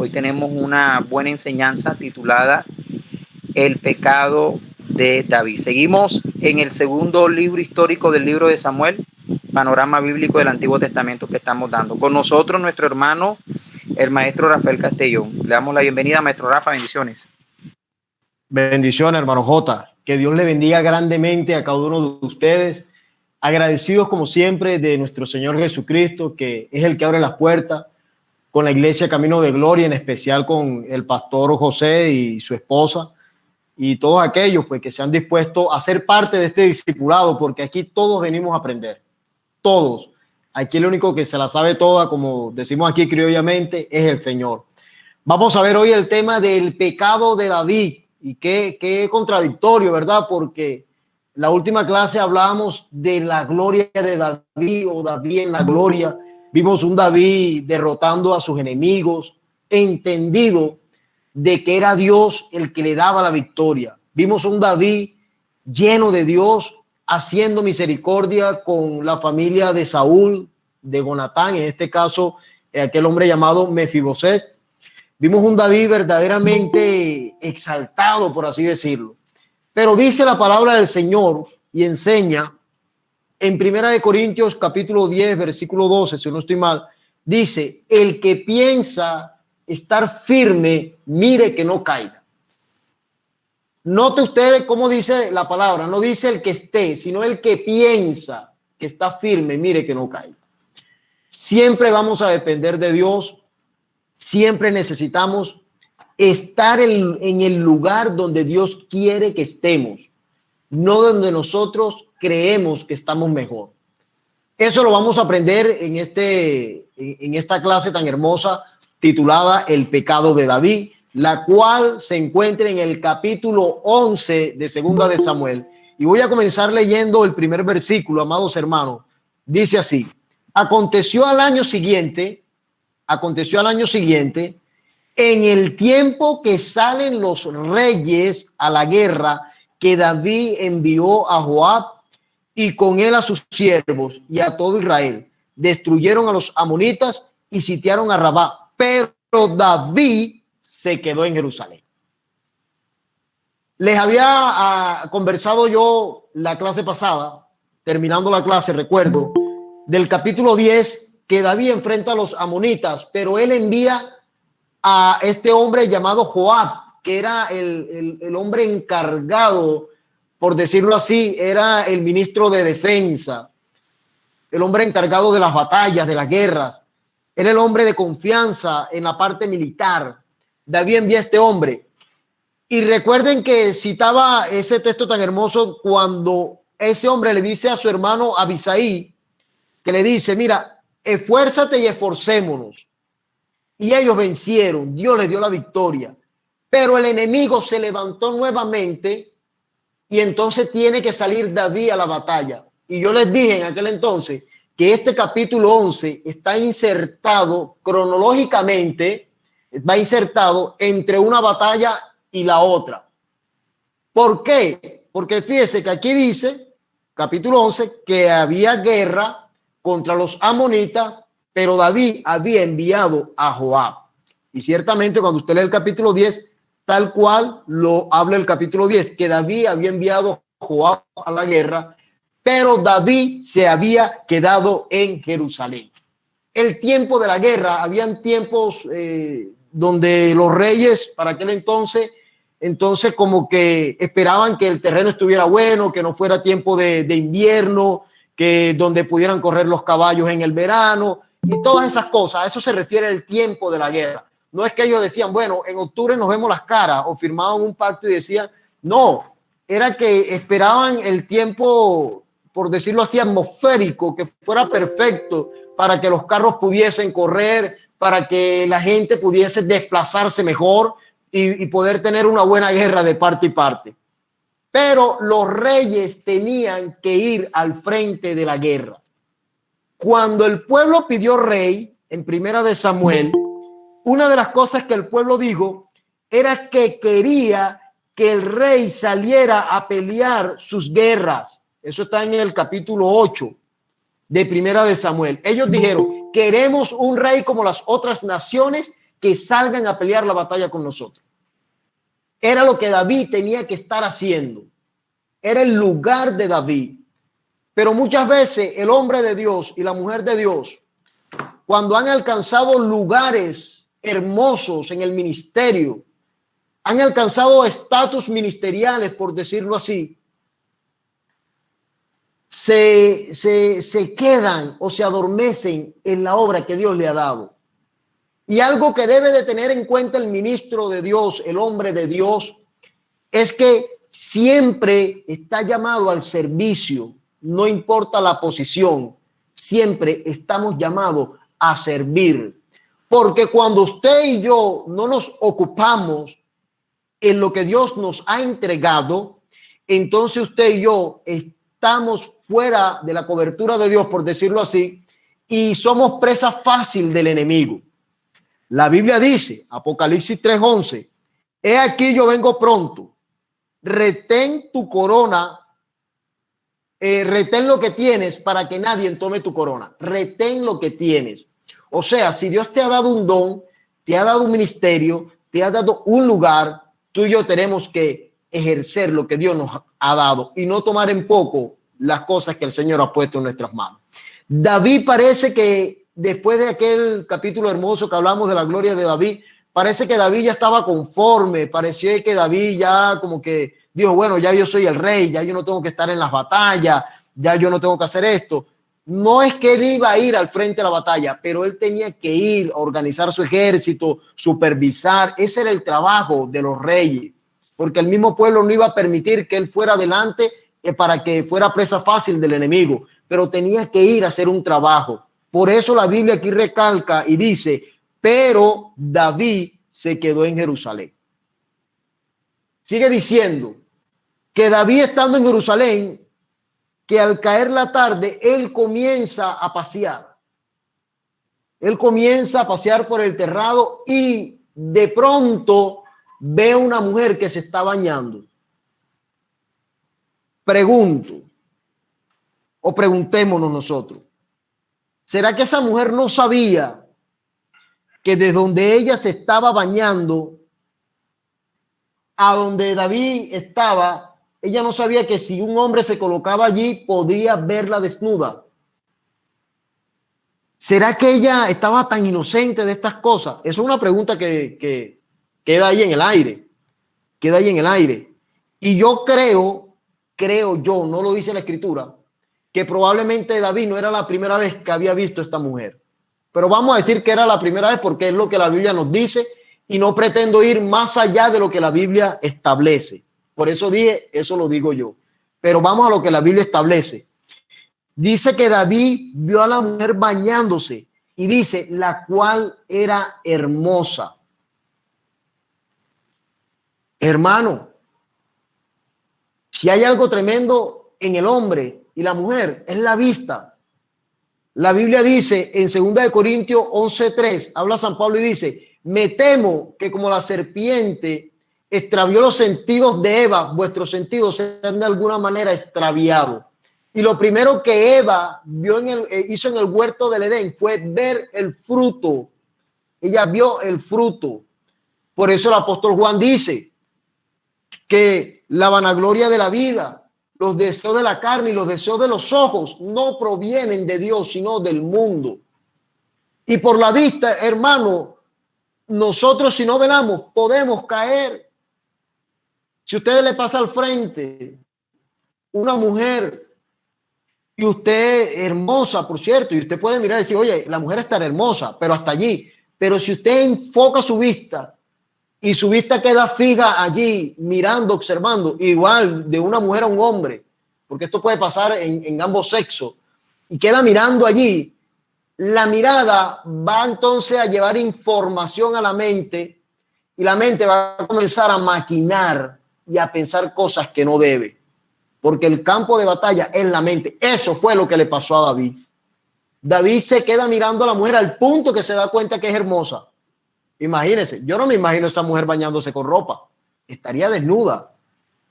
Hoy tenemos una buena enseñanza titulada El pecado de David. Seguimos en el segundo libro histórico del libro de Samuel, panorama bíblico del Antiguo Testamento que estamos dando. Con nosotros nuestro hermano, el maestro Rafael Castellón. Le damos la bienvenida, maestro Rafa, bendiciones. Bendiciones, hermano J. Que Dios le bendiga grandemente a cada uno de ustedes. Agradecidos como siempre de nuestro Señor Jesucristo, que es el que abre las puertas, con la iglesia Camino de Gloria, en especial con el pastor José y su esposa, y todos aquellos pues, que se han dispuesto a ser parte de este discipulado, porque aquí todos venimos a aprender, todos. Aquí el único que se la sabe toda, como decimos aquí criollamente, es el Señor. Vamos a ver hoy el tema del pecado de David, y qué contradictorio, ¿verdad? Porque la última clase hablábamos de la gloria de David, o David en la gloria. Vimos un David derrotando a sus enemigos, entendido de que era Dios el que le daba la victoria. Vimos un David lleno de Dios, haciendo misericordia con la familia de Saúl, de Jonatán, en este caso, aquel hombre llamado Mefiboset. Vimos un David verdaderamente exaltado, por así decirlo. Pero dice la palabra del Señor y enseña en Primera de Corintios capítulo 10, versículo 12, si no estoy mal, dice: el que piensa estar firme, mire que no caiga. Note usted cómo dice la palabra, no dice el que esté, sino el que piensa que está firme, mire que no caiga. Siempre vamos a depender de Dios, siempre necesitamos estar en el lugar donde Dios quiere que estemos, no donde nosotros creemos que estamos mejor. Eso lo vamos a aprender en esta clase tan hermosa titulada El pecado de David, la cual se encuentra en el capítulo 11 de Segunda de Samuel. Y voy a comenzar leyendo el primer versículo, amados hermanos. Dice así: aconteció al año siguiente, en el tiempo que salen los reyes a la guerra, que David envió a Joab y con él a sus siervos y a todo Israel. Destruyeron a los amonitas y sitiaron a Rabá, pero David se quedó en Jerusalén. Les había conversado yo la clase pasada, terminando la clase, recuerdo, del capítulo 10, que David enfrenta a los amonitas, pero él envía a este hombre llamado Joab, que era el hombre encargado, por decirlo así, era el ministro de defensa, el hombre encargado de las batallas, de las guerras, era el hombre de confianza en la parte militar. David envía a este hombre. Y recuerden que citaba ese texto tan hermoso cuando ese hombre le dice a su hermano Abisaí, que le dice: mira, esfuérzate y esforcémonos. Y ellos vencieron, Dios les dio la victoria, pero el enemigo se levantó nuevamente y entonces tiene que salir David a la batalla. Y yo les dije en aquel entonces que este capítulo 11 está insertado cronológicamente, va insertado entre una batalla y la otra. ¿Por qué? Porque fíjese que aquí dice, capítulo 11, que había guerra contra los amonitas, pero David había enviado a Joab. Y ciertamente cuando usted lee el capítulo 10, tal cual lo habla el capítulo 10, que David había enviado a Joab a la guerra, pero David se había quedado en Jerusalén. El tiempo de la guerra, habían tiempos donde los reyes para aquel entonces como que esperaban que el terreno estuviera bueno, que no fuera tiempo de invierno, que donde pudieran correr los caballos en el verano y todas esas cosas. A eso se refiere el tiempo de la guerra. No es que ellos decían, bueno, en octubre nos vemos las caras, o firmaban un pacto y decían, no, era que esperaban el tiempo, por decirlo así, atmosférico, que fuera perfecto para que los carros pudiesen correr, para que la gente pudiese desplazarse mejor y poder tener una buena guerra de parte y parte. Pero los reyes tenían que ir al frente de la guerra. Cuando el pueblo pidió rey, en Primera de Samuel, una de las cosas que el pueblo dijo era que quería que el rey saliera a pelear sus guerras. Eso está en el capítulo 8 de Primera de Samuel. Ellos dijeron: queremos un rey como las otras naciones que salgan a pelear la batalla con nosotros. Era lo que David tenía que estar haciendo. Era el lugar de David. Pero muchas veces el hombre de Dios y la mujer de Dios, cuando han alcanzado lugares hermosos en el ministerio, han alcanzado estatus ministeriales, por decirlo así, se quedan o se adormecen en la obra que Dios le ha dado. Y algo que debe de tener en cuenta el ministro de Dios, el hombre de Dios, es que siempre está llamado al servicio, no importa la posición, siempre estamos llamados a servir. Porque cuando usted y yo no nos ocupamos en lo que Dios nos ha entregado, entonces usted y yo estamos fuera de la cobertura de Dios, por decirlo así, y somos presa fácil del enemigo. La Biblia dice, Apocalipsis 3:11, he aquí yo vengo pronto, retén tu corona, retén lo que tienes para que nadie tome tu corona, retén lo que tienes. O sea, si Dios te ha dado un don, te ha dado un ministerio, te ha dado un lugar, tú y yo tenemos que ejercer lo que Dios nos ha dado y no tomar en poco las cosas que el Señor ha puesto en nuestras manos. David parece que después de aquel capítulo hermoso que hablamos de la gloria de David, parece que David ya estaba conforme, parecía que David ya como que dijo, bueno, ya yo soy el rey, ya yo no tengo que estar en las batallas, ya yo no tengo que hacer esto. No es que él iba a ir al frente de la batalla, pero él tenía que ir a organizar su ejército, supervisar. Ese era el trabajo de los reyes, porque el mismo pueblo no iba a permitir que él fuera adelante para que fuera presa fácil del enemigo, pero tenía que ir a hacer un trabajo. Por eso la Biblia aquí recalca y dice, pero David se quedó en Jerusalén. Sigue diciendo que David, estando en Jerusalén, que al caer la tarde, él comienza a pasear. Él comienza a pasear por el terrado y de pronto ve a una mujer que se está bañando. Pregunto, o preguntémonos nosotros, ¿será que esa mujer no sabía que desde donde ella se estaba bañando a donde David estaba, ella no sabía que si un hombre se colocaba allí podría verla desnuda? ¿Será que ella estaba tan inocente de estas cosas? Esa es una pregunta que queda ahí en el aire. Queda ahí en el aire. Y yo creo yo, no lo dice la escritura, que probablemente David no era la primera vez que había visto a esta mujer. Pero vamos a decir que era la primera vez porque es lo que la Biblia nos dice y no pretendo ir más allá de lo que la Biblia establece. Por eso dije, eso lo digo yo. Pero vamos a lo que la Biblia establece. Dice que David vio a la mujer bañándose y dice, la cual era hermosa. Hermano, si hay algo tremendo en el hombre y la mujer, es la vista. La Biblia dice en 2 Corintios 11:3, habla San Pablo y dice, me temo que como la serpiente extravió los sentidos de Eva, vuestros sentidos sean de alguna manera extraviados. Y lo primero que Eva hizo en el huerto del Edén fue ver el fruto. Ella vio el fruto. Por eso el apóstol Juan dice que la vanagloria de la vida, los deseos de la carne y los deseos de los ojos no provienen de Dios, sino del mundo. Y por la vista, hermano, nosotros si no velamos podemos caer. Si usted le pasa al frente una mujer y usted hermosa, por cierto, y usted puede mirar y decir, oye, la mujer está hermosa, pero hasta allí. Pero si usted enfoca su vista y su vista queda fija allí, mirando, observando, igual de una mujer a un hombre, porque esto puede pasar en ambos sexos, y queda mirando allí, la mirada va entonces a llevar información a la mente y la mente va a comenzar a maquinar y a pensar cosas que no debe, porque el campo de batalla es la mente. Eso fue lo que le pasó a David. David se queda mirando a la mujer al punto que se da cuenta que es hermosa. Imagínense, yo no me imagino a esa mujer bañándose con ropa, estaría desnuda.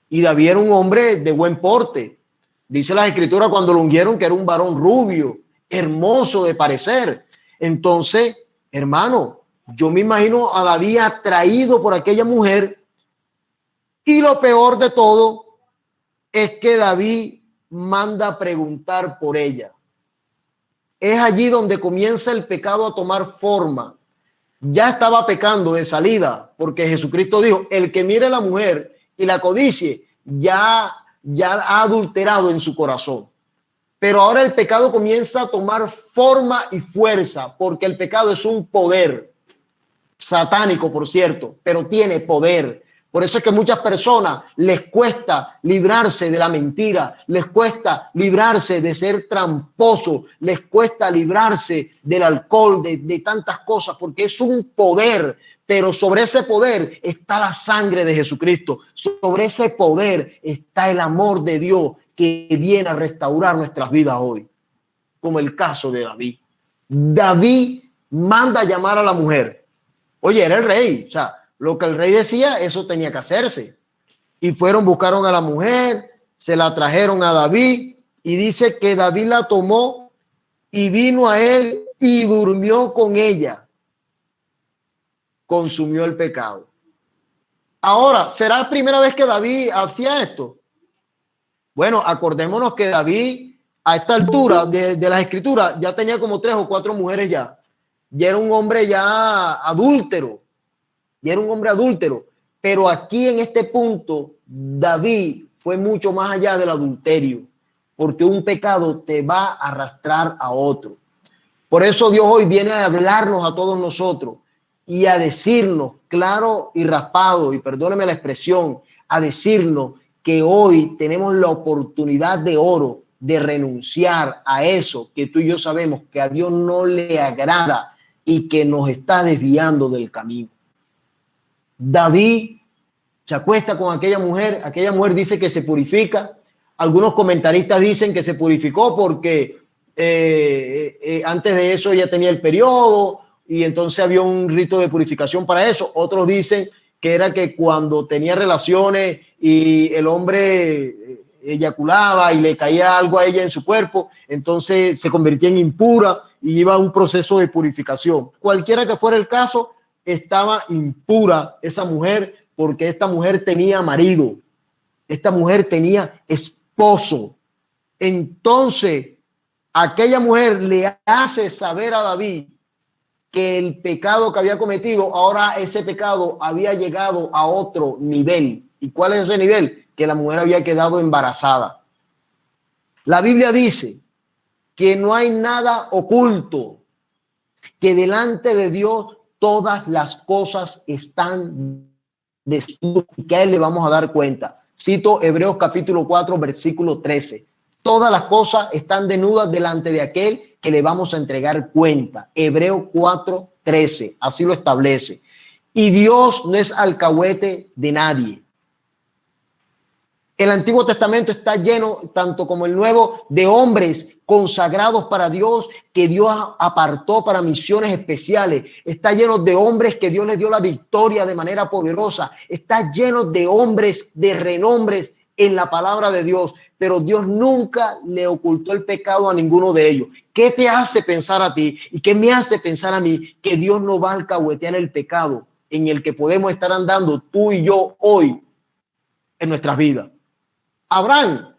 Y David era un hombre de buen porte. Dice las escrituras cuando lo ungieron que era un varón rubio, hermoso de parecer. Entonces, hermano, Yo me imagino a David atraído por aquella mujer, y lo peor de todo es que David manda a preguntar por ella. Es allí donde comienza el pecado a tomar forma. Ya estaba pecando de salida, porque Jesucristo dijo, el que mire a la mujer y la codicie, ya ha adulterado en su corazón. Pero ahora el pecado comienza a tomar forma y fuerza, porque el pecado es un poder satánico, por cierto, pero tiene poder. Por eso es que muchas personas les cuesta librarse de la mentira, les cuesta librarse de ser tramposo, les cuesta librarse del alcohol, de tantas cosas, porque es un poder. Pero sobre ese poder está la sangre de Jesucristo. Sobre ese poder está el amor de Dios que viene a restaurar nuestras vidas hoy, como el caso de David. David manda a llamar a la mujer. Oye, era el rey, o sea, lo que el rey decía, eso tenía que hacerse. Y buscaron a la mujer, se la trajeron a David, y dice que David la tomó y vino a él y durmió con ella. Consumió el pecado. Ahora, ¿será la primera vez que David hacía esto? Bueno, acordémonos que David a esta altura de las escrituras ya tenía como 3 o 4 mujeres ya. Ya era un hombre ya adúltero. Ya era un hombre adúltero. Pero aquí en este punto, David fue mucho más allá del adulterio, porque un pecado te va a arrastrar a otro. Por eso Dios hoy viene a hablarnos a todos nosotros y a decirnos claro y raspado, y perdóneme la expresión, a decirnos que hoy tenemos la oportunidad de oro de renunciar a eso que tú y yo sabemos que a Dios no le agrada y que nos está desviando del camino. David se acuesta con aquella mujer dice que se purifica. Algunos comentaristas dicen que se purificó porque antes de eso ella tenía el periodo y entonces había un rito de purificación para eso. Otros dicen que era que cuando tenía relaciones y el hombre eyaculaba y le caía algo a ella en su cuerpo, entonces se convertía en impura y iba a un proceso de purificación. Cualquiera que fuera el caso, estaba impura esa mujer, porque esta mujer tenía marido, esta mujer tenía esposo. Entonces, aquella mujer le hace saber a David que el pecado que había cometido, ahora ese pecado había llegado a otro nivel. ¿Y cuál es ese nivel? Que la mujer había quedado embarazada. La Biblia dice que no hay nada oculto, que delante de Dios todas las cosas están desnudas y que a él le vamos a dar cuenta. Cito Hebreos capítulo 4, versículo 13. Todas las cosas están desnudas delante de aquel que le vamos a entregar cuenta. Hebreos 4, 13. Así lo establece. Y Dios no es alcahuete de nadie. El Antiguo Testamento está lleno, tanto como el Nuevo, de hombres consagrados para Dios, que Dios apartó para misiones especiales. Está lleno de hombres que Dios les dio la victoria de manera poderosa. Está lleno de hombres de renombres en la palabra de Dios, pero Dios nunca le ocultó el pecado a ninguno de ellos. ¿Qué te hace pensar a ti y qué me hace pensar a mí que Dios no va a alcahuetear el pecado en el que podemos estar andando tú y yo hoy en nuestras vidas? Abraham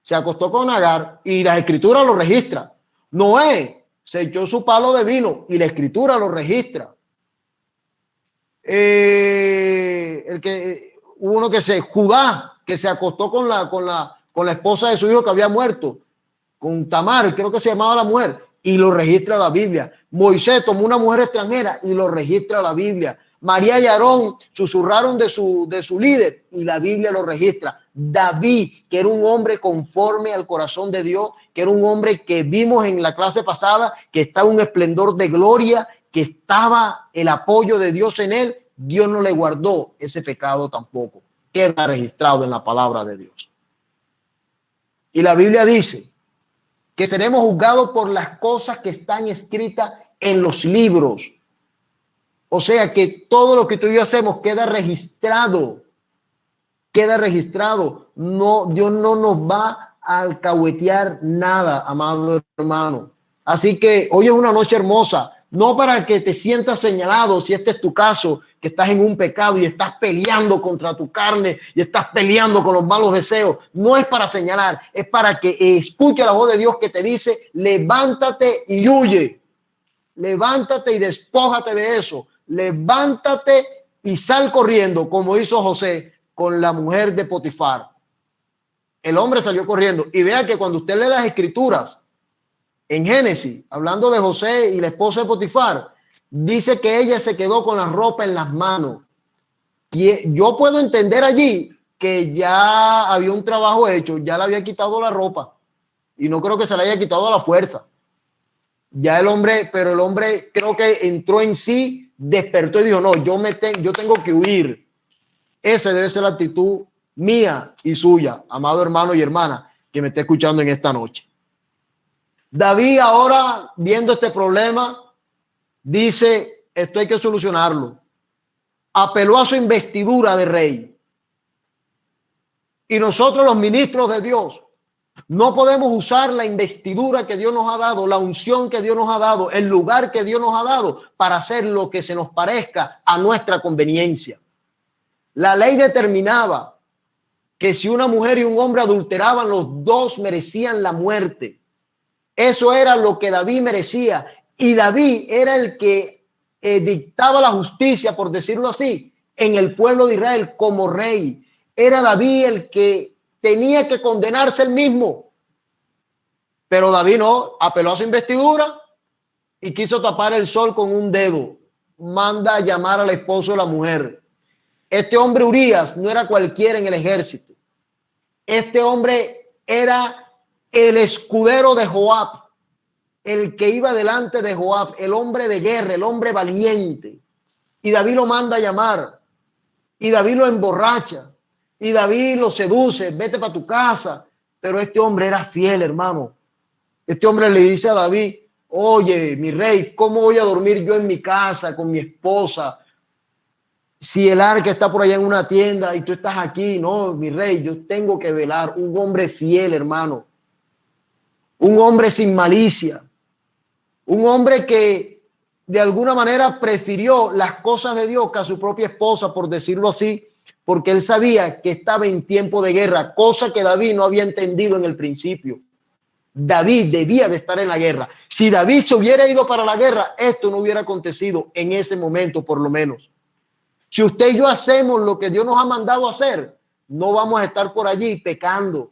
se acostó con Agar y la escritura lo registra. Noé se echó su palo de vino y la escritura lo registra. Judá, que se acostó con la esposa de su hijo que había muerto, con Tamar, creo que se llamaba la mujer, y lo registra la Biblia. Moisés tomó una mujer extranjera y lo registra la Biblia. María y Aarón susurraron de su líder y la Biblia lo registra. David, que era un hombre conforme al corazón de Dios, que era un hombre que vimos en la clase pasada, que estaba un esplendor de gloria, que estaba el apoyo de Dios en él, Dios no le guardó ese pecado tampoco. Queda registrado en la palabra de Dios. Y la Biblia dice que seremos juzgados por las cosas que están escritas en los libros. O sea que todo lo que tú y yo hacemos queda registrado. Queda registrado. No, Dios no nos va a alcahuetear nada, amado hermano. Así que hoy es una noche hermosa no para que te sientas señalado, si este es tu caso, que estás en un pecado y estás peleando contra tu carne y estás peleando con los malos deseos. No es para señalar, es para que escuche la voz de Dios que te dice, levántate y huye. Levántate y despójate de eso. Levántate y sal corriendo, como hizo José con la mujer de Potifar. El hombre salió corriendo. Y vea que cuando usted lee las escrituras, en Génesis, hablando de José y la esposa de Potifar, dice que ella se quedó con la ropa en las manos. Y yo puedo entender allí que ya había un trabajo hecho, ya le había quitado la ropa. Y no creo que se la haya quitado a la fuerza. Ya el hombre, pero el hombre creo que entró en sí, despertó y dijo, no, yo tengo que huir. Esa debe ser la actitud mía y suya, amado hermano y hermana que me está escuchando en esta noche. David ahora, viendo este problema, dice, esto hay que solucionarlo. Apeló a su investidura de rey. Y nosotros los ministros de Dios no podemos usar la investidura que Dios nos ha dado, la unción que Dios nos ha dado, el lugar que Dios nos ha dado para hacer lo que se nos parezca a nuestra conveniencia. La ley determinaba que si una mujer y un hombre adulteraban, los dos merecían la muerte. Eso era lo que David merecía. Y David era el que dictaba la justicia, por decirlo así, en el pueblo de Israel como rey. Era David el que tenía que condenarse él mismo. Pero David no, apeló a su investidura y quiso tapar el sol con un dedo. Manda a llamar al esposo de la mujer. Este hombre Urías no era cualquiera en el ejército. Este hombre era el escudero de Joab, el que iba delante de Joab, el hombre de guerra, el hombre valiente. Y David lo manda a llamar. Y David lo emborracha. Y David lo seduce, vete para tu casa. Pero este hombre era fiel, hermano. Este hombre le dice a David, oye, mi rey, ¿cómo voy a dormir yo en mi casa con mi esposa? Si el arca está por allá en una tienda y tú estás aquí, no, mi rey, yo tengo que velar. Un hombre fiel, hermano. Un hombre sin malicia. Un hombre que de alguna manera prefirió las cosas de Dios que a su propia esposa, por decirlo así, porque él sabía que estaba en tiempo de guerra, cosa que David no había entendido en el principio. David debía de estar en la guerra. Si David se hubiera ido para la guerra, esto no hubiera acontecido en ese momento, por lo menos. Si usted y yo hacemos lo que Dios nos ha mandado hacer, no vamos a estar por allí pecando.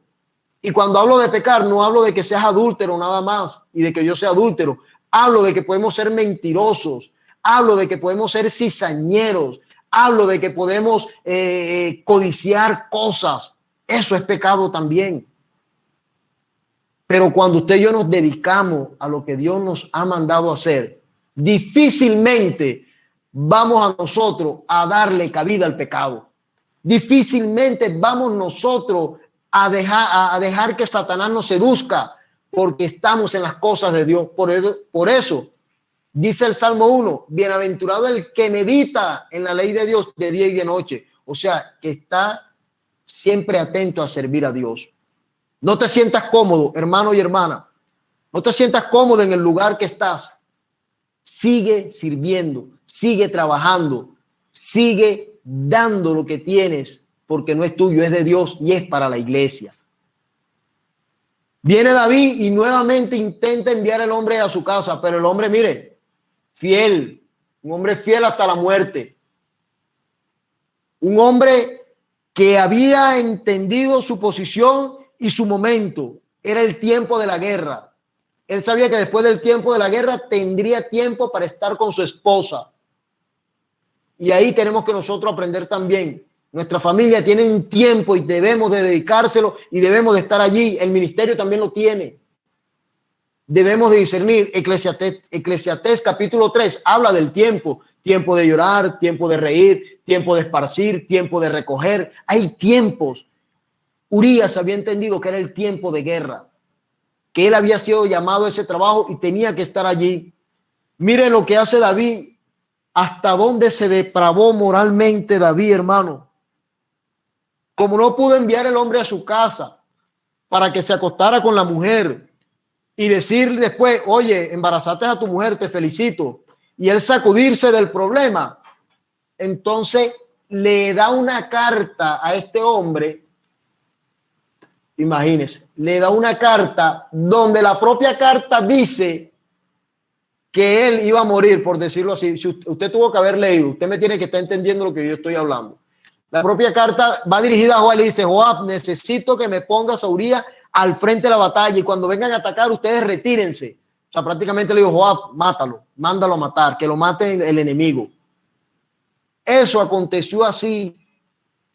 Y cuando hablo de pecar, no hablo de que seas adúltero nada más y de que yo sea adúltero. Hablo de que podemos ser mentirosos. Hablo de que podemos ser cizañeros. Hablo de que podemos codiciar cosas. Eso es pecado también. Pero cuando usted y yo nos dedicamos a lo que Dios nos ha mandado hacer, difícilmente vamos a nosotros a darle cabida al pecado. Difícilmente vamos nosotros a dejar que Satanás nos seduzca porque estamos en las cosas de Dios. Por eso dice el Salmo 1, bienaventurado el que medita en la ley de Dios de día y de noche. O sea, que está siempre atento a servir a Dios. No te sientas cómodo, hermano y hermana. No te sientas cómodo en el lugar que estás. Sigue sirviendo, sigue trabajando, sigue dando lo que tienes, porque no es tuyo, es de Dios y es para la iglesia. Viene David y nuevamente intenta enviar al hombre a su casa, pero el hombre, mire, fiel, un hombre fiel hasta la muerte. Un hombre que había entendido su posición y su momento. Era el tiempo de la guerra. Él sabía que después del tiempo de la guerra tendría tiempo para estar con su esposa. Y ahí tenemos que nosotros aprender también. Nuestra familia tiene un tiempo y debemos de dedicárselo y debemos de estar allí. El ministerio también lo tiene. Debemos de discernir. Eclesiastés capítulo 3 habla del tiempo. Tiempo de llorar, tiempo de reír, tiempo de esparcir, tiempo de recoger. Hay tiempos. Urías había entendido que era el tiempo de guerra, que él había sido llamado a ese trabajo y tenía que estar allí. Mire lo que hace David, hasta dónde se depravó moralmente David, hermano. Como no pudo enviar el hombre a su casa para que se acostara con la mujer y decir después, oye, embarazaste a tu mujer, te felicito. y él sacudirse del problema. Entonces le da una carta a este hombre. Imagínense, le da una carta donde la propia carta dice que él iba a morir, por decirlo así. Si usted tuvo que haber leído, usted me tiene que estar entendiendo lo que yo estoy hablando. La propia carta va dirigida a Joab, le dice: Joab, necesito que me pongas a Urías al frente de la batalla y cuando vengan a atacar ustedes retírense. O sea, prácticamente le digo: Joab, mátalo, mándalo a matar, que lo mate el enemigo. Eso aconteció así.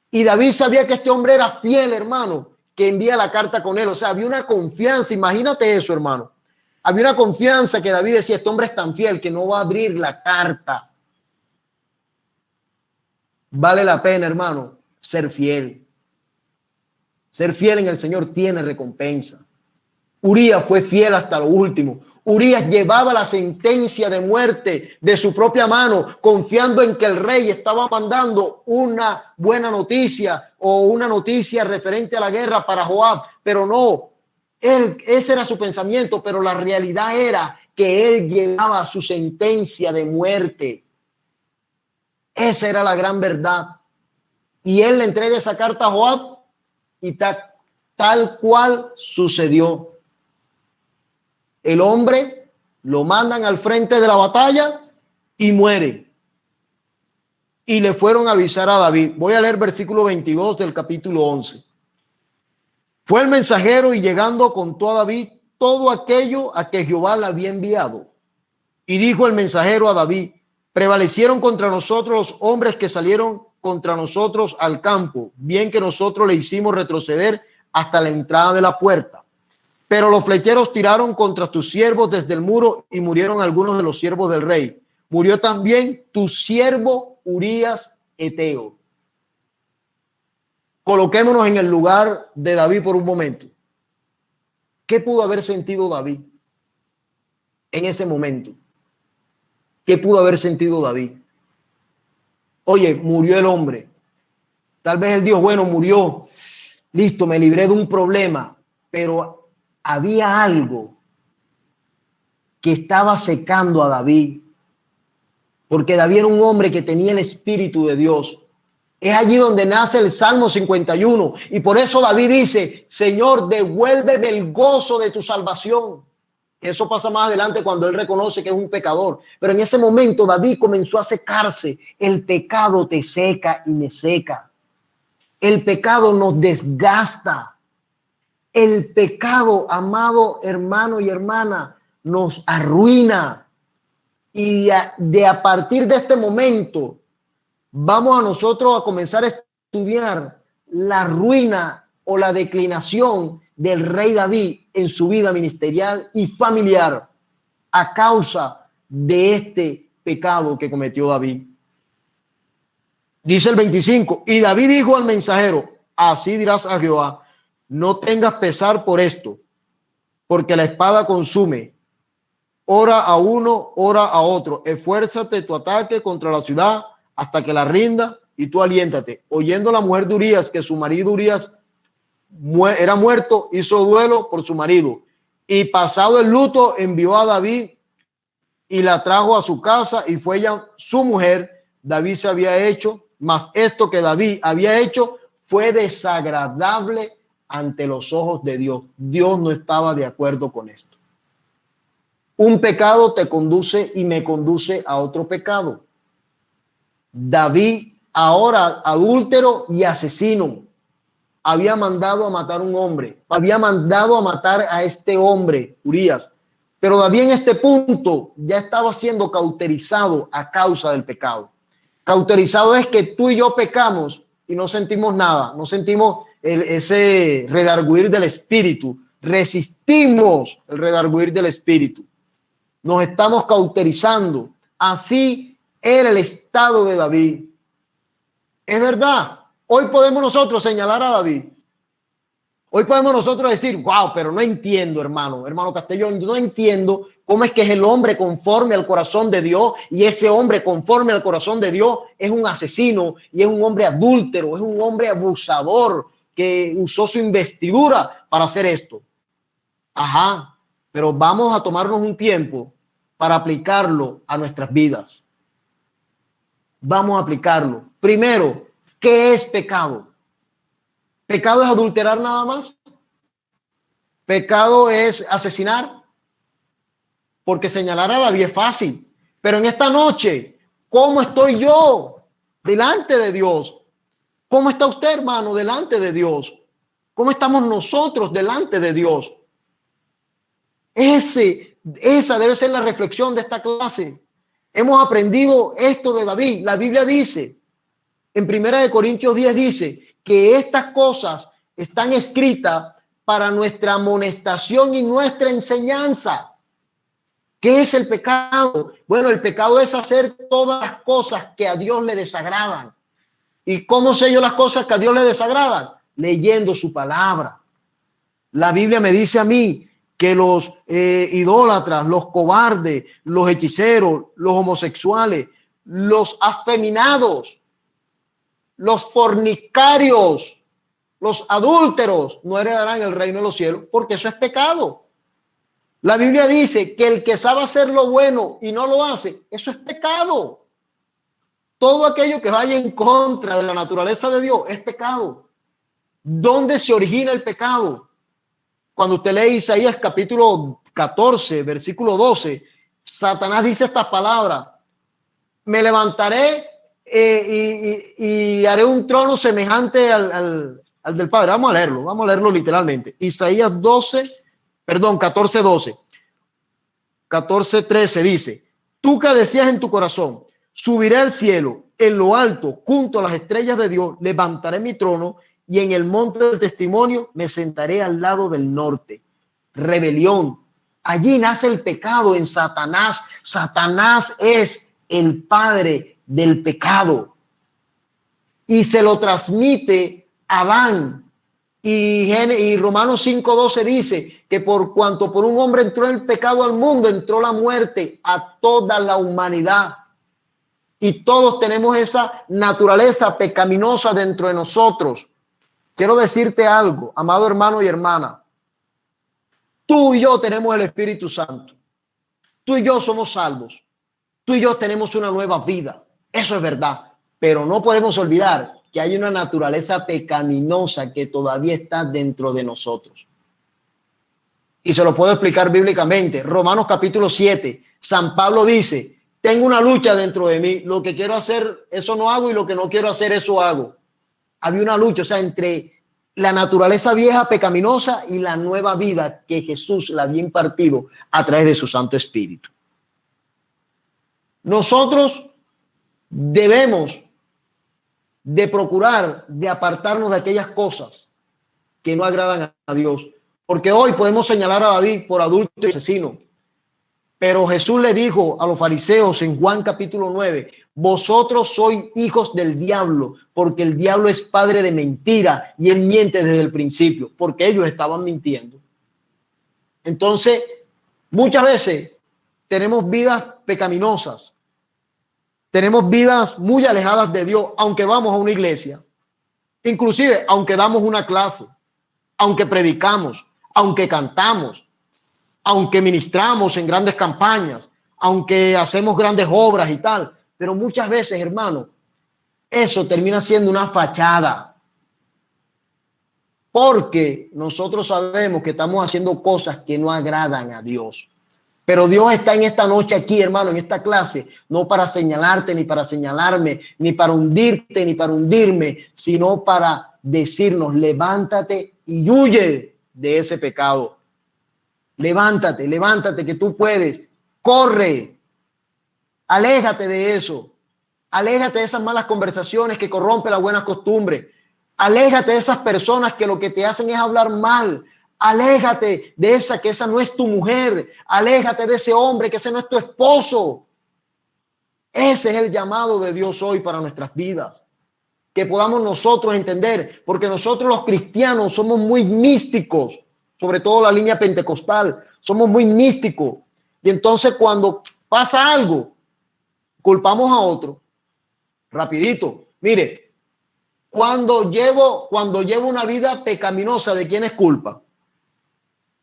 Y David sabía que este hombre era fiel, hermano, que envía la carta con él. O sea, había una confianza. Imagínate eso, hermano. Había una confianza que David decía: este hombre es tan fiel que no va a abrir la carta. Vale la pena, hermano, ser fiel. Ser fiel en el Señor tiene recompensa. Urías fue fiel hasta lo último. Urías llevaba la sentencia de muerte de su propia mano, confiando en que el rey estaba mandando una buena noticia o una noticia referente a la guerra para Joab, pero no. Ese era su pensamiento, pero la realidad era que él llevaba su sentencia de muerte. Esa era la gran verdad. Y él le entrega esa carta a Joab y tal cual sucedió. El hombre lo mandan al frente de la batalla y muere. Y le fueron a avisar a David. Voy a leer versículo 22 del capítulo 11. Fue el mensajero y llegando contó a David todo aquello a que Jehová le había enviado. Y dijo el mensajero a David: prevalecieron contra nosotros los hombres que salieron contra nosotros al campo, bien que nosotros le hicimos retroceder hasta la entrada de la puerta. Pero los flecheros tiraron contra tus siervos desde el muro y murieron algunos de los siervos del rey. Murió también tu siervo Urías Eteo. Coloquémonos en el lugar de David por un momento. ¿Qué pudo haber sentido David en ese momento? ¿Qué pudo haber sentido David? Oye, murió el hombre. Tal vez él dijo: bueno, murió. Listo, me libré de un problema. Pero había algo que estaba secando a David. Porque David era un hombre que tenía el Espíritu de Dios. Es allí donde nace el Salmo 51. Y por eso David dice: Señor, devuélveme el gozo de tu salvación. Eso pasa más adelante cuando él reconoce que es un pecador. Pero en ese momento David comenzó a secarse. El pecado te seca y me seca. El pecado nos desgasta. El pecado, amado hermano y hermana, nos arruina. Y de a partir de este momento vamos a nosotros a comenzar a estudiar la ruina o la declinación del rey David en su vida ministerial y familiar a causa de este pecado que cometió David. Dice el 25: y David dijo al mensajero: así dirás a Jehová, no tengas pesar por esto, porque la espada consume. Ora a uno, ora a otro. Esfuérzate tu ataque contra la ciudad hasta que la rinda y tú aliéntate. Oyendo la mujer de Urías que su marido Urías era muerto, hizo duelo por su marido. Y pasado el luto, envió a David y la trajo a su casa y fue ella su mujer. David se había hecho, mas esto que David había hecho fue desagradable ante los ojos de Dios. Dios no estaba de acuerdo con esto. Un pecado te conduce y me conduce a otro pecado. David, ahora adúltero y asesino, había mandado a matar a un hombre, había mandado a matar a este hombre, Urías. Pero David en este punto ya estaba siendo cauterizado a causa del pecado. Cauterizado es que tú y yo pecamos y no sentimos nada, no sentimos ese redarguir del espíritu, resistimos el redarguir del espíritu. Nos estamos cauterizando. Así era el estado de David. Es verdad. Hoy podemos nosotros señalar a David. Hoy podemos nosotros decir: wow, pero no entiendo, hermano Castellón, no entiendo cómo es que es el hombre conforme al corazón de Dios y ese hombre conforme al corazón de Dios es un asesino y es un hombre adúltero, es un hombre abusador que usó su investidura para hacer esto. Ajá, pero vamos a tomarnos un tiempo para aplicarlo a nuestras vidas. Vamos a aplicarlo. Primero, ¿qué es pecado? ¿Pecado es adulterar nada más? ¿Pecado es asesinar? Porque señalar a David es fácil. Pero en esta noche, ¿cómo estoy yo delante de Dios? ¿Cómo está usted, hermano, delante de Dios? ¿Cómo estamos nosotros delante de Dios? Esa debe ser la reflexión de esta clase. Hemos aprendido esto de David. La Biblia dice, en 1 Corintios 10 dice que estas cosas están escritas para nuestra amonestación y nuestra enseñanza. ¿Qué es el pecado? Bueno, el pecado es hacer todas las cosas que a Dios le desagradan. ¿Y cómo sé yo las cosas que a Dios le desagradan? Leyendo su palabra. La Biblia me dice a mí que los idólatras, los cobardes, los hechiceros, los homosexuales, los afeminados, los fornicarios, los adúlteros no heredarán el reino de los cielos, porque eso es pecado. La Biblia dice que el que sabe hacer lo bueno y no lo hace, eso es pecado. Todo aquello que vaya en contra de la naturaleza de Dios es pecado. ¿Dónde se origina el pecado? Cuando usted lee Isaías capítulo 14, versículo 12, Satanás dice estas palabras: me levantaré y haré un trono semejante al del Padre. Vamos a leerlo literalmente. Isaías 14, 12. 14, 13 dice: tú que decías en tu corazón, subiré al cielo, en lo alto, junto a las estrellas de Dios, levantaré mi trono y en el monte del testimonio me sentaré al lado del norte. Rebelión. Allí nace el pecado en Satanás. Satanás es el padre del pecado y se lo transmite a Adán. Y Romanos 5:12 dice que por cuanto por un hombre entró el pecado al mundo, entró la muerte a toda la humanidad. Y todos tenemos esa naturaleza pecaminosa dentro de nosotros. Quiero decirte algo, amado hermano y hermana. Tú y yo tenemos el Espíritu Santo. Tú y yo somos salvos. Tú y yo tenemos una nueva vida. Eso es verdad. Pero no podemos olvidar que hay una naturaleza pecaminosa que todavía está dentro de nosotros. Y se lo puedo explicar bíblicamente. Romanos capítulo 7. San Pablo dice: tengo una lucha dentro de mí. Lo que quiero hacer, eso no hago, y lo que no quiero hacer, eso hago. Había una lucha, o sea, entre la naturaleza vieja pecaminosa y la nueva vida que Jesús le había impartido a través de su Santo Espíritu. Nosotros debemos de procurar de apartarnos de aquellas cosas que no agradan a Dios, porque hoy podemos señalar a David por adulto y asesino, pero Jesús le dijo a los fariseos en Juan capítulo 9: vosotros sois hijos del diablo, porque el diablo es padre de mentira y él miente desde el principio, porque ellos estaban mintiendo. Entonces, muchas veces tenemos vidas pecaminosas, tenemos vidas muy alejadas de Dios, aunque vamos a una iglesia, inclusive aunque damos una clase, aunque predicamos, aunque cantamos, aunque ministramos en grandes campañas, aunque hacemos grandes obras y tal. Pero muchas veces, hermano, eso termina siendo una fachada, porque nosotros sabemos que estamos haciendo cosas que no agradan a Dios. Pero Dios está en esta noche aquí, hermano, en esta clase, no para señalarte, ni para señalarme, ni para hundirte, ni para hundirme, sino para decirnos: levántate y huye de ese pecado. Levántate, levántate, que tú puedes. Corre. Aléjate de eso. Aléjate de esas malas conversaciones que corrompen las buenas costumbres. Aléjate de esas personas que lo que te hacen es hablar mal. Aléjate de esa, que esa no es tu mujer. Aléjate de ese hombre, que ese no es tu esposo. Ese es el llamado de Dios hoy para nuestras vidas. Que podamos nosotros entender, porque nosotros los cristianos somos muy místicos, sobre todo la línea pentecostal. Somos muy místicos. Y entonces cuando pasa algo, culpamos a otro. Rapidito. Mire, cuando llevo una vida pecaminosa, ¿de quién es culpa?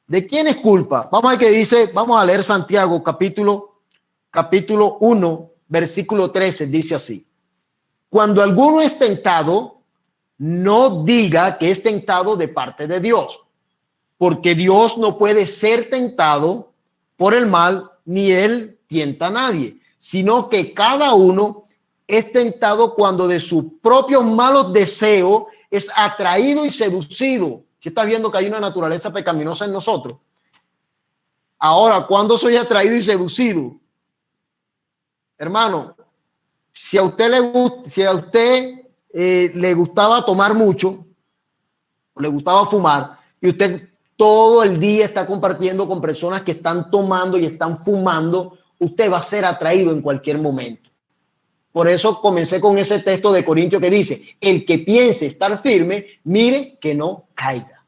¿De quién es culpa? Vamos a ver qué dice. Vamos a leer Santiago capítulo capítulo 1, versículo 13, dice así: cuando alguno es tentado, no diga que es tentado de parte de Dios, porque Dios no puede ser tentado por el mal, ni él tienta a nadie, sino que cada uno es tentado cuando de sus propios malos deseos es atraído y seducido. Si estás viendo que hay una naturaleza pecaminosa en nosotros. Ahora, ¿cuándo soy atraído y seducido? Hermano, si a usted le gustaba tomar mucho, o le gustaba fumar, y usted todo el día está compartiendo con personas que están tomando y están fumando, usted va a ser atraído en cualquier momento. Por eso comencé con ese texto de Corintios que dice: el que piense estar firme, mire que no caiga.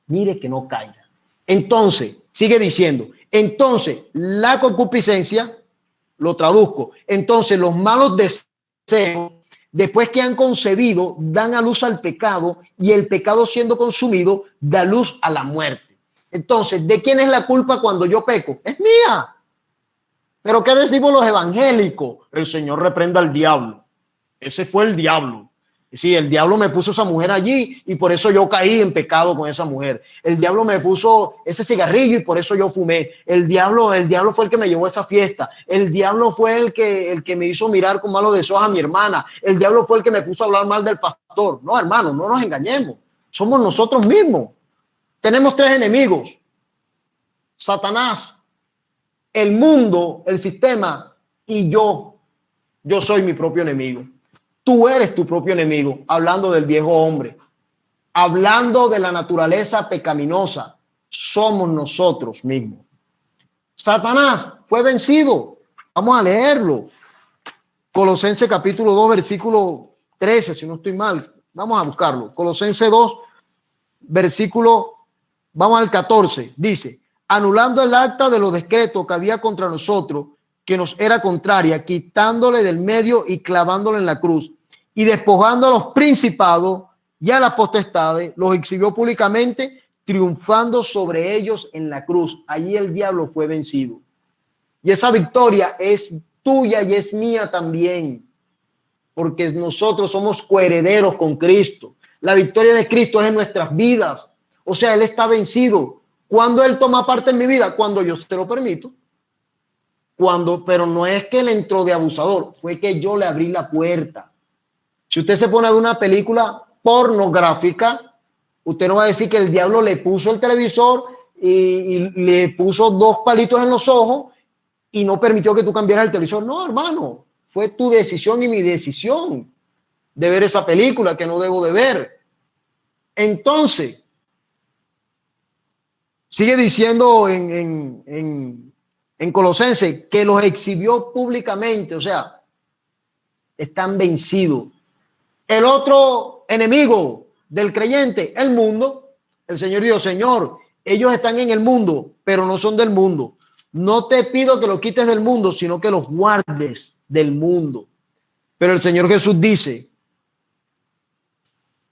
Mire que no caiga. Entonces, sigue diciendo, entonces la concupiscencia, lo traduzco, entonces los malos deseos, después que han concebido, dan a luz al pecado, y el pecado, siendo consumido, da luz a la muerte. Entonces, ¿de quién es la culpa cuando yo peco? Es mía. Pero ¿qué decimos los evangélicos? El Señor reprenda al diablo. Ese fue el diablo. Sí, el diablo me puso esa mujer allí y por eso yo caí en pecado con esa mujer. El diablo me puso ese cigarrillo y por eso yo fumé. El diablo fue el que me llevó a esa fiesta. El diablo fue el que me hizo mirar con malos deseos a mi hermana. El diablo fue el que me puso a hablar mal del pastor. No, hermano, no nos engañemos. Somos nosotros mismos. Tenemos tres enemigos: Satanás, el mundo, el sistema, y yo. Yo soy mi propio enemigo. Tú eres tu propio enemigo, hablando del viejo hombre, hablando de la naturaleza pecaminosa. Somos nosotros mismos. Satanás fue vencido. Vamos a leerlo. Colosenses capítulo 2, versículo 13, si no estoy mal. Vamos a buscarlo. Colosenses 2, versículo, vamos al 14. Dice: anulando el acta de lo decreto que había contra nosotros, que nos era contraria, quitándole del medio y clavándole en la cruz, y despojando a los principados y a las potestades, los exhibió públicamente, triunfando sobre ellos en la cruz. Allí el diablo fue vencido. Y esa victoria es tuya y es mía también, porque nosotros somos coherederos con Cristo. La victoria de Cristo es en nuestras vidas. O sea, Él está vencido. ¿Cuándo Él toma parte en mi vida? Cuando yo se lo permito. Pero no es que Él entró de abusador, fue que yo le abrí la puerta. Si usted se pone a ver una película pornográfica, usted no va a decir que el diablo le puso el televisor y le puso dos palitos en los ojos y no permitió que tú cambiaras el televisor. No, hermano, fue tu decisión y mi decisión de ver esa película que no debo de ver. Entonces, sigue diciendo en Colosenses que los exhibió públicamente, o sea, están vencidos. El otro enemigo del creyente, el mundo. El Señor dijo: Señor, ellos están en el mundo, pero no son del mundo. No te pido que los quites del mundo, sino que los guardes del mundo. Pero el Señor Jesús dice: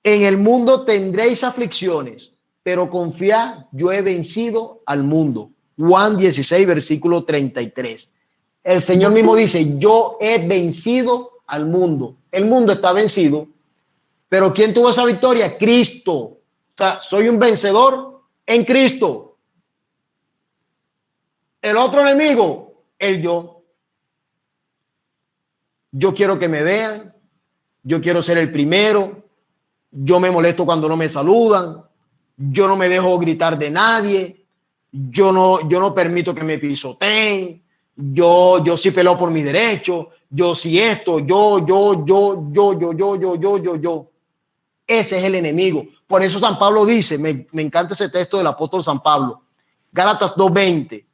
en el mundo tendréis aflicciones, pero confiad, yo he vencido al mundo. Juan 16, versículo 33. El Señor mismo dice: yo he vencido al mundo. El mundo está vencido, pero ¿quién tuvo esa victoria? Cristo. O sea, soy un vencedor en Cristo. El otro enemigo, el yo. Yo quiero que me vean. Yo quiero ser el primero. Yo me molesto cuando no me saludan. Yo no me dejo gritar de nadie. Yo no permito que me pisoteen. Yo sí peleo por mis derechos. Yo sí esto. Yo. Ese es el enemigo. Por eso San Pablo dice, me encanta ese texto del apóstol San Pablo, Gálatas 2:20.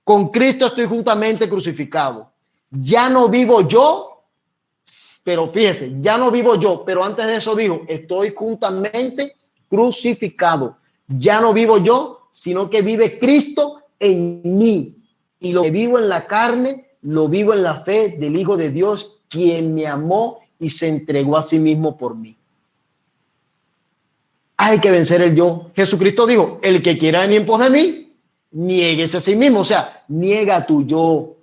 Con Cristo estoy juntamente crucificado. Ya no vivo yo, pero fíjese, ya no vivo yo, pero antes de eso dijo, estoy juntamente crucificado. Ya no vivo yo, sino que vive Cristo en mí. Y lo que vivo en la carne, lo vivo en la fe del Hijo de Dios, quien me amó y se entregó a sí mismo por mí. Hay que vencer el yo. Jesucristo dijo: el que quiera venir en pos de mí, niéguese a sí mismo. O sea, niega tu yo.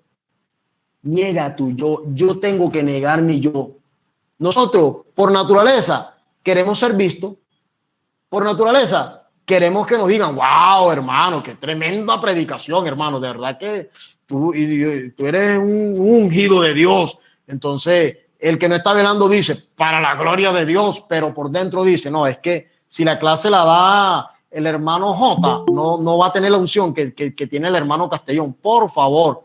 Niega tu yo. Yo tengo que negar mi yo. Nosotros, por naturaleza, queremos ser vistos. Por naturaleza, queremos que nos digan, wow, hermano, qué tremenda predicación, hermano. De verdad que tú eres un ungido de Dios. Entonces, el que no está velando dice, para la gloria de Dios, pero por dentro dice, no, es que si la clase la da el hermano J, no va a tener la unción que tiene el hermano Castellón, por favor.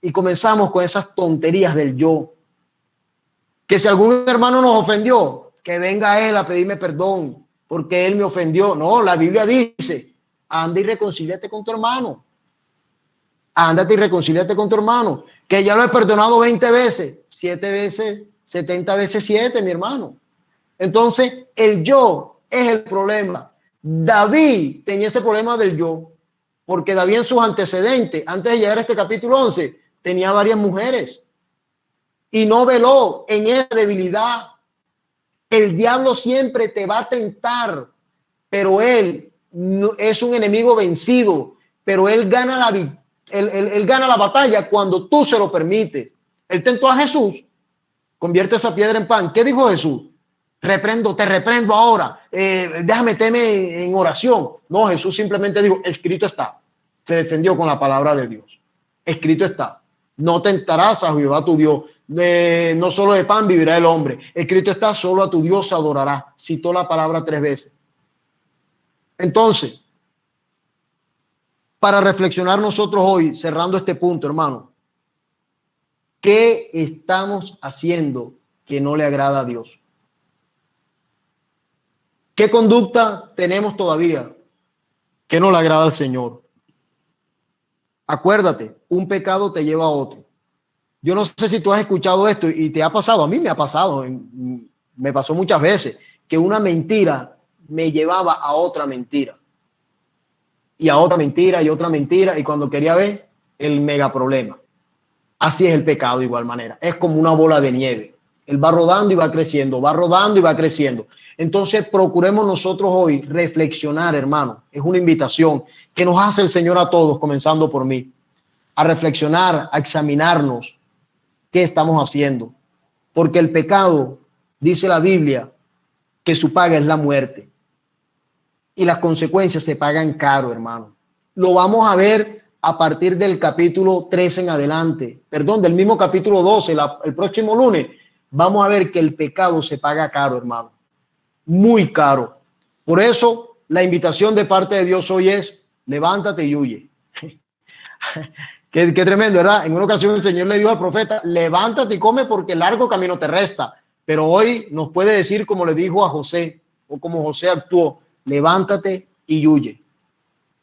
Y comenzamos con esas tonterías del yo. Que si algún hermano nos ofendió, que venga él a pedirme perdón porque él me ofendió. No, la Biblia dice, anda y reconcíliate con tu hermano. Ándate y reconcíliate con tu hermano, que ya lo he perdonado 20 veces, 7 veces, 70 veces 7, mi hermano. Entonces, el yo es el problema. David tenía ese problema del yo, porque David en sus antecedentes, antes de llegar a este capítulo 11, tenía varias mujeres y no veló en esa debilidad. El diablo siempre te va a tentar, pero él no, es un enemigo vencido, pero él gana él gana la batalla cuando tú se lo permites. Él tentó a Jesús, convierte esa piedra en pan. ¿Qué dijo Jesús? Te reprendo ahora, déjame meterme en oración. No, Jesús simplemente dijo, escrito está. Se defendió con la palabra de Dios. Escrito está. No tentarás a Jehová tu Dios. No solo de pan vivirá el hombre. Escrito está, solo a tu Dios adorará. Citó la palabra 3 veces. Entonces, para reflexionar nosotros hoy, cerrando este punto, hermano, ¿qué estamos haciendo que no le agrada a Dios? ¿Qué conducta tenemos todavía que no le agrada al Señor? Acuérdate, un pecado te lleva a otro. Yo no sé si tú has escuchado esto y te ha pasado, a mí me ha pasado, me pasó muchas veces, que una mentira me llevaba a otra mentira. Y a otra mentira y otra mentira, y cuando quería ver, el mega problema. Así es el pecado de igual manera. Es como una bola de nieve. Él va rodando y va creciendo, va rodando y va creciendo. Entonces procuremos nosotros hoy reflexionar, hermano. Es una invitación que nos hace el Señor a todos, comenzando por mí, a reflexionar, a examinarnos qué estamos haciendo. Porque el pecado, dice la Biblia, que su paga es la muerte. Y las consecuencias se pagan caro, hermano. Lo vamos a ver a partir del capítulo 13 en adelante. Perdón, del mismo capítulo 12, el próximo lunes. Vamos a ver que el pecado se paga caro, hermano. Muy caro. Por eso, la invitación de parte de Dios hoy es, levántate y huye. Qué tremendo, ¿verdad? En una ocasión el Señor le dijo al profeta, levántate y come porque largo camino te resta. Pero hoy nos puede decir como le dijo a José, o como José actuó, levántate y huye.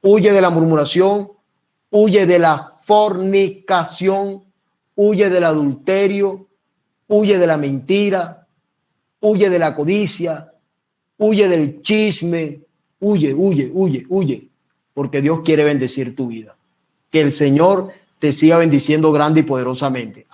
Huye de la murmuración, huye de la fornicación, huye del adulterio, huye de la mentira, huye de la codicia, huye del chisme, huye, porque Dios quiere bendecir tu vida. Que el Señor te siga bendiciendo grande y poderosamente.